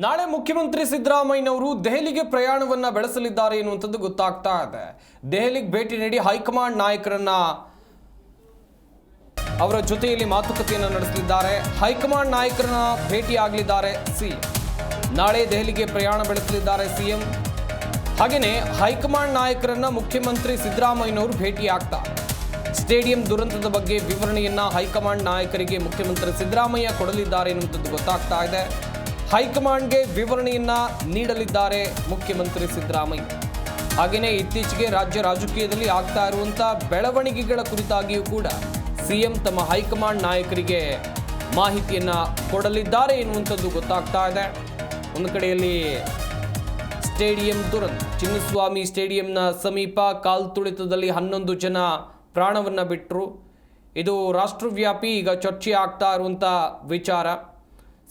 ನಾಳೆ ಮುಖ್ಯಮಂತ್ರಿ ಸಿದ್ದರಾಮಯ್ಯನವರು ದೆಹಲಿಗೆ ಪ್ರಯಾಣವನ್ನ ಬೆಳೆಸಲಿದ್ದಾರೆ ಎನ್ನುವಂಥದ್ದು ಗೊತ್ತಾಗ್ತಾ ಇದೆ. ದೆಹಲಿಗೆ ಭೇಟಿ ನೀಡಿ ಹೈಕಮಾಂಡ್ ನಾಯಕರನ್ನ ಅವರ ಜೊತೆಯಲ್ಲಿ ಮಾತುಕತೆಯನ್ನು ನಡೆಸಲಿದ್ದಾರೆ. ಹೈಕಮಾಂಡ್ ನಾಯಕರನ್ನ ಭೇಟಿಯಾಗಲಿದ್ದಾರೆ ಸಿಎಂ. ನಾಳೆ ದೆಹಲಿಗೆ ಪ್ರಯಾಣ ಬೆಳೆಸಲಿದ್ದಾರೆ ಸಿಎಂ. ಹಾಗೆಯೇ ಹೈಕಮಾಂಡ್ ನಾಯಕರನ್ನ ಮುಖ್ಯಮಂತ್ರಿ ಸಿದ್ದರಾಮಯ್ಯನವರು ಭೇಟಿಯಾಗ್ತಾರೆ. ಸ್ಟೇಡಿಯಂ ದುರಂತದ ಬಗ್ಗೆ ವಿವರಣೆಯನ್ನ ಹೈಕಮಾಂಡ್ ನಾಯಕರಿಗೆ ಮುಖ್ಯಮಂತ್ರಿ ಸಿದ್ದರಾಮಯ್ಯ ಕೊಡಲಿದ್ದಾರೆ ಎನ್ನುವಂಥದ್ದು ಗೊತ್ತಾಗ್ತಾ ಇದೆ. ಹೈಕಮಾಂಡ್ಗೆ ವಿವರಣೆಯನ್ನ ನೀಡಲಿದ್ದಾರೆ ಮುಖ್ಯಮಂತ್ರಿ ಸಿದ್ದರಾಮಯ್ಯ. ಹಾಗೆಯೇ ಇತ್ತೀಚೆಗೆ ರಾಜ್ಯ ರಾಜಕೀಯದಲ್ಲಿ ಆಗ್ತಾ ಇರುವಂತಹ ಬೆಳವಣಿಗೆಗಳ ಕುರಿತಾಗಿಯೂ ಕೂಡ ಸಿಎಂ ತಮ್ಮ ಹೈಕಮಾಂಡ್ ನಾಯಕರಿಗೆ ಮಾಹಿತಿಯನ್ನ ಕೊಡಲಿದ್ದಾರೆ ಎನ್ನುವಂಥದ್ದು ಗೊತ್ತಾಗ್ತಾ ಇದೆ. ಒಂದು ಕಡೆಯಲ್ಲಿ ಸ್ಟೇಡಿಯಂ ದುರಂತ, ಚಿನ್ನಸ್ವಾಮಿ ಸ್ಟೇಡಿಯಂನ ಸಮೀಪ ಕಾಲ್ತುಳಿತದಲ್ಲಿ 11 ಜನ ಪ್ರಾಣವನ್ನ ಬಿಟ್ಟರು. ಇದು ರಾಷ್ಟ್ರವ್ಯಾಪಿ ಈಗ ಚರ್ಚೆ ಆಗ್ತಾ ಇರುವಂಥ ವಿಚಾರ.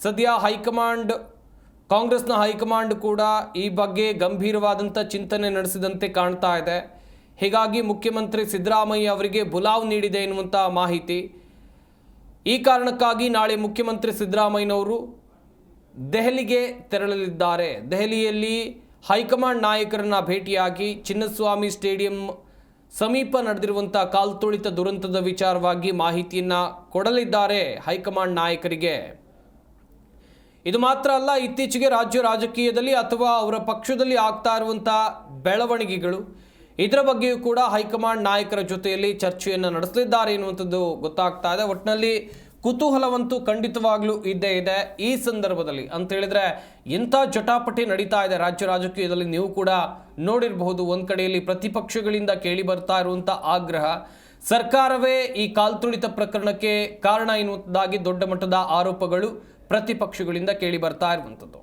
ಸದ್ಯ ಹೈಕಮಾಂಡ್, ಕಾಂಗ್ರೆಸ್ನ ಹೈಕಮಾಂಡ್ ಕೂಡ ಈ ಬಗ್ಗೆ ಗಂಭೀರವಾದಂಥ ಚಿಂತನೆ ನಡೆಸಿದಂತೆ ಕಾಣ್ತಾ ಇದೆ. ಹೀಗಾಗಿ ಮುಖ್ಯಮಂತ್ರಿ ಸಿದ್ದರಾಮಯ್ಯ ಅವರಿಗೆ ಬುಲಾವ್ ನೀಡಿದೆ ಎನ್ನುವಂಥ ಮಾಹಿತಿ. ಈ ಕಾರಣಕ್ಕಾಗಿ ನಾಳೆ ಮುಖ್ಯಮಂತ್ರಿ ಸಿದ್ದರಾಮಯ್ಯನವರು ದೆಹಲಿಗೆ ತೆರಳಲಿದ್ದಾರೆ. ದೆಹಲಿಯಲ್ಲಿ ಹೈಕಮಾಂಡ್ ನಾಯಕರನ್ನ ಭೇಟಿಯಾಗಿ ಚಿನ್ನಸ್ವಾಮಿ ಸ್ಟೇಡಿಯಂ ಸಮೀಪ ನಡೆದಿರುವಂಥ ಕಾಲ್ತುಳಿತ ದುರಂತದ ವಿಚಾರವಾಗಿ ಮಾಹಿತಿಯನ್ನು ಕೊಡಲಿದ್ದಾರೆ ಹೈಕಮಾಂಡ್ ನಾಯಕರಿಗೆ. ಇದು ಮಾತ್ರ ಅಲ್ಲ, ಇತ್ತೀಚೆಗೆ ರಾಜ್ಯ ರಾಜಕೀಯದಲ್ಲಿ ಅಥವಾ ಅವರ ಪಕ್ಷದಲ್ಲಿ ಆಗ್ತಾ ಇರುವಂಥ ಬೆಳವಣಿಗೆಗಳು, ಇದರ ಬಗ್ಗೆಯೂ ಕೂಡ ಹೈಕಮಾಂಡ್ ನಾಯಕರ ಜೊತೆಯಲ್ಲಿ ಚರ್ಚೆಯನ್ನು ನಡೆಸಲಿದ್ದಾರೆ ಎನ್ನುವಂಥದ್ದು ಗೊತ್ತಾಗ್ತಾ ಇದೆ. ಒಟ್ಟಿನಲ್ಲಿ ಕುತೂಹಲವಂತೂ ಖಂಡಿತವಾಗ್ಲೂ ಇದ್ದೇ ಇದೆ ಈ ಸಂದರ್ಭದಲ್ಲಿ. ಅಂತ ಹೇಳಿದ್ರೆ ಎಂಥ ಜಟಾಪಟಿ ನಡೀತಾ ಇದೆ ರಾಜ್ಯ ರಾಜಕೀಯದಲ್ಲಿ, ನೀವು ಕೂಡ ನೋಡಿರಬಹುದು. ಒಂದು ಕಡೆಯಲ್ಲಿ ಪ್ರತಿಪಕ್ಷಗಳಿಂದ ಕೇಳಿ ಬರ್ತಾ ಇರುವಂಥ ಆಗ್ರಹ, ಸರ್ಕಾರವೇ ಈ ಕಾಲ್ತುಳಿತ ಪ್ರಕರಣಕ್ಕೆ ಕಾರಣ ಎನ್ನುವುದಾಗಿ ದೊಡ್ಡ ಮಟ್ಟದ ಆರೋಪಗಳು ಪ್ರತಿಪಕ್ಷಗಳಿಂದ ಕೇಳಿ ಬರ್ತಾ ಇರುವಂಥದ್ದು.